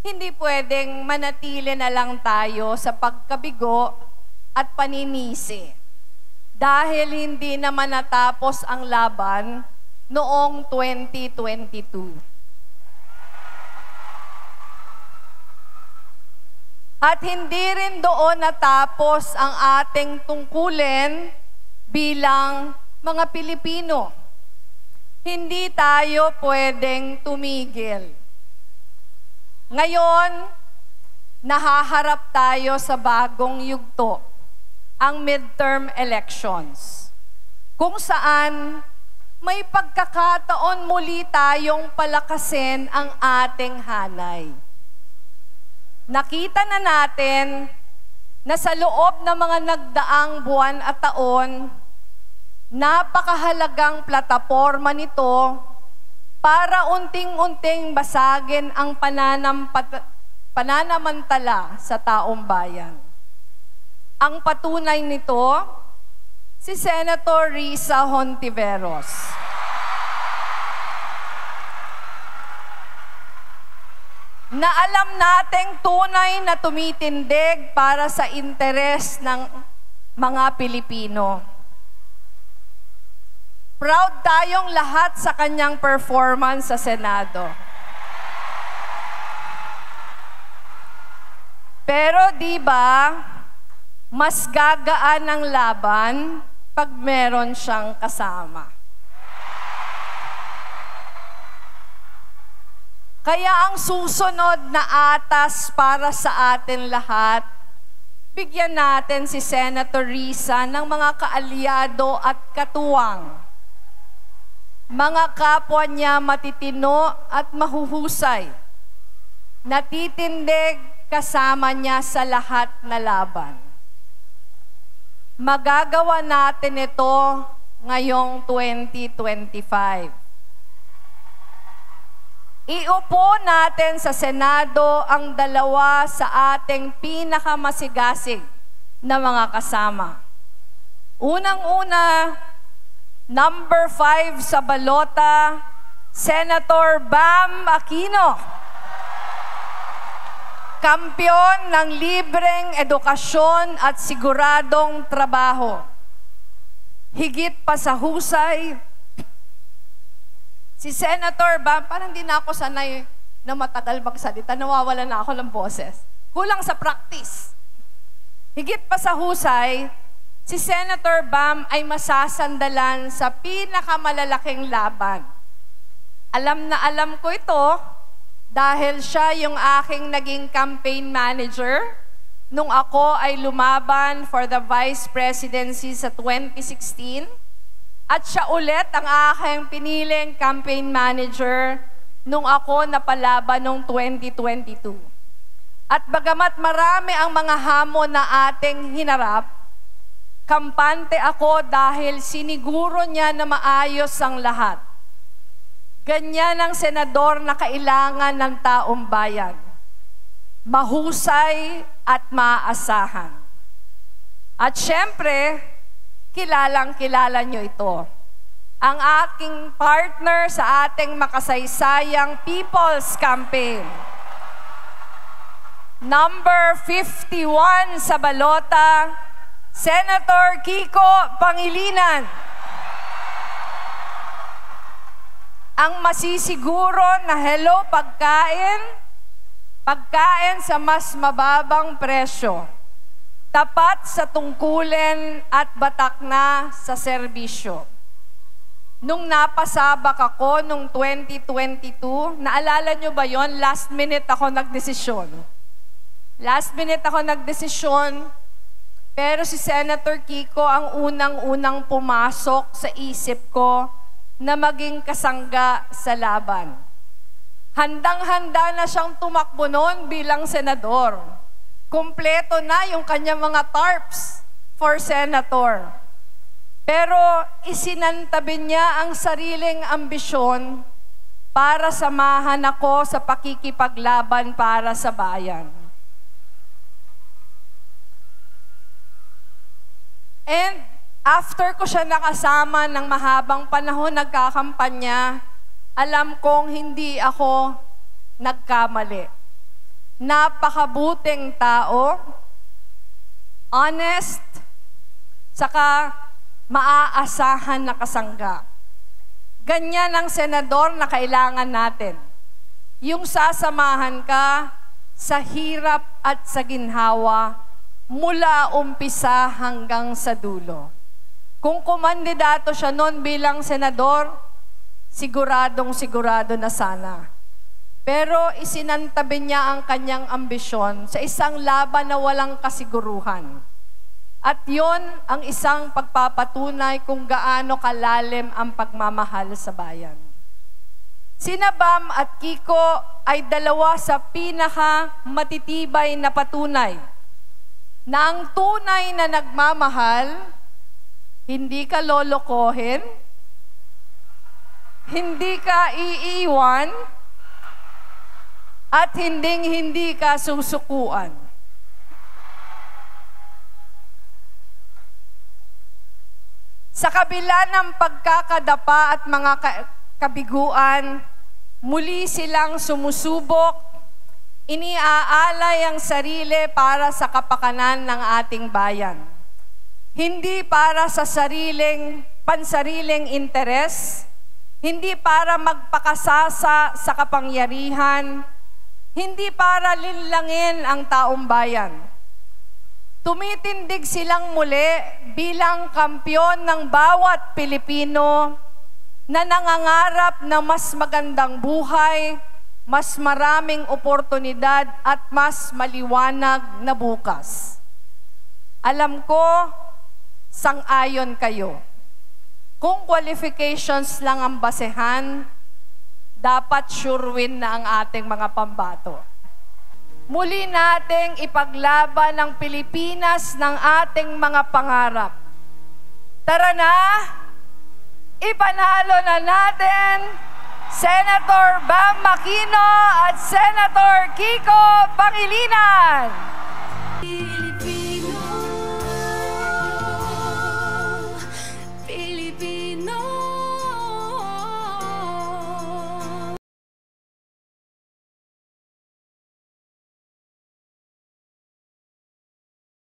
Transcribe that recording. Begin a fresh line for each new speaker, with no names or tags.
hindi pwedeng manatili na lang tayo sa pagkabigo at paninisi dahil hindi naman natapos ang laban noong 2022. At hindi rin doon natapos ang ating tungkulin bilang mga Pilipino. Hindi tayo pwedeng tumigil. Ngayon, nahaharap tayo sa bagong yugto, ang midterm elections, kung saan may pagkakataon muli tayong palakasin ang ating hanay. Nakita na natin na sa loob ng mga nagdaang buwan at taon, napakahalagang plataporma nito para unting-unting basagin ang pananamantala sa taong bayan. Ang patunay nito, si Senator Risa Hontiveros. Na alam nating tunay na tumitindig para sa interes ng mga Pilipino. Proud tayong lahat sa kanyang performance sa Senado. Pero di ba, mas gagaan ang laban pag meron siyang kasama. Kaya ang susunod na atas para sa atin lahat, bigyan natin si Senator Risa ng mga kaalyado at katuwang. Mga kapwa niya matitino at mahuhusay, natitindig kasama niya sa lahat na laban. Magagawa natin ito ngayong 2025. Iupo natin sa Senado ang dalawa sa ating pinakamasigasig na mga kasama. Unang-una, number 5 sa balota, Senator Bam Aquino. Kampiyon ng libreng edukasyon at siguradong trabaho. Higit pa sa husay, si Senator Bam, parang hindi na ako sanay na matagal magsalita, nawawala na ako ng boses. Kulang sa practice. Higit pa sa husay, si Senator Bam ay masasandalan sa pinakamalalaking laban. Alam na alam ko ito dahil siya yung aking naging campaign manager nung ako ay lumaban for the Vice Presidency sa 2016. At siya ulit ang aking piniling campaign manager nung ako napalaban noong 2022. At bagamat marami ang mga hamon na ating hinarap, kampante ako dahil siniguro niya na maayos ang lahat. Ganyan ang senador na kailangan ng taong bayan. Mahusay at maaasahan. At syempre, kilalang-kilala nyo ito. Ang aking partner sa ating makasaysayang People's Campaign. Number 51 sa balota, Senator Kiko Pangilinan. Ang masisiguro na hello pagkain sa mas mababang presyo. Tapat sa tungkulin at batak na sa serbisyo. Nung napasabak ako nung 2022, naalala nyo ba yon? Last minute ako nagdesisyon. Pero si Senator Kiko ang unang-unang pumasok sa isip ko na maging kasangga sa laban. Handang-handa na siyang tumakbo noon bilang senador. Kompleto na yung kanyang mga tarps for senator. Pero isinantabi niya ang sariling ambisyon para samahan ako sa pakikipaglaban para sa bayan. And after ko siya nakasama ng mahabang panahon nagkakampanya, alam kong hindi ako nagkamali. napakabuting tao, honest, saka maaasahan na kasangga. Ganyan ang senador na kailangan natin. Yung sasamahan ka sa hirap at sa ginhawa mula umpisa hanggang sa dulo. Kung kumandidato siya noon bilang senador, siguradong-sigurado na sana. Pero isinantabi niya ang kanyang ambisyon sa isang laban na walang kasiguruhan. At yon ang isang pagpapatunay kung gaano kalalim ang pagmamahal sa bayan. Sina Bam at Kiko ay dalawa sa pinaka-matitibay na patunay na ang tunay na nagmamahal, hindi ka lolokohin, hindi ka iiwan, at hindi ka susukuan. Sa kabila ng pagkakadapa at mga kabiguan, muli silang sumusubok, iniaalay ang sarili para sa kapakanan ng ating bayan. Hindi para sa pansariling interes, hindi para magpakasasa sa kapangyarihan, hindi para linlangin ang taong bayan. Tumitindig silang muli bilang kampyon ng bawat Pilipino na nangangarap na mas magandang buhay, mas maraming oportunidad at mas maliwanag na bukas. Alam ko, sang-ayon kayo. Kung qualifications lang ang basehan, dapat sure win na ang ating mga pambato. Muli nating ipaglaban ang Pilipinas ng ating mga pangarap. Tara na, ipanalo na natin Senator Bam Aquino at Senator Kiko Pangilinan!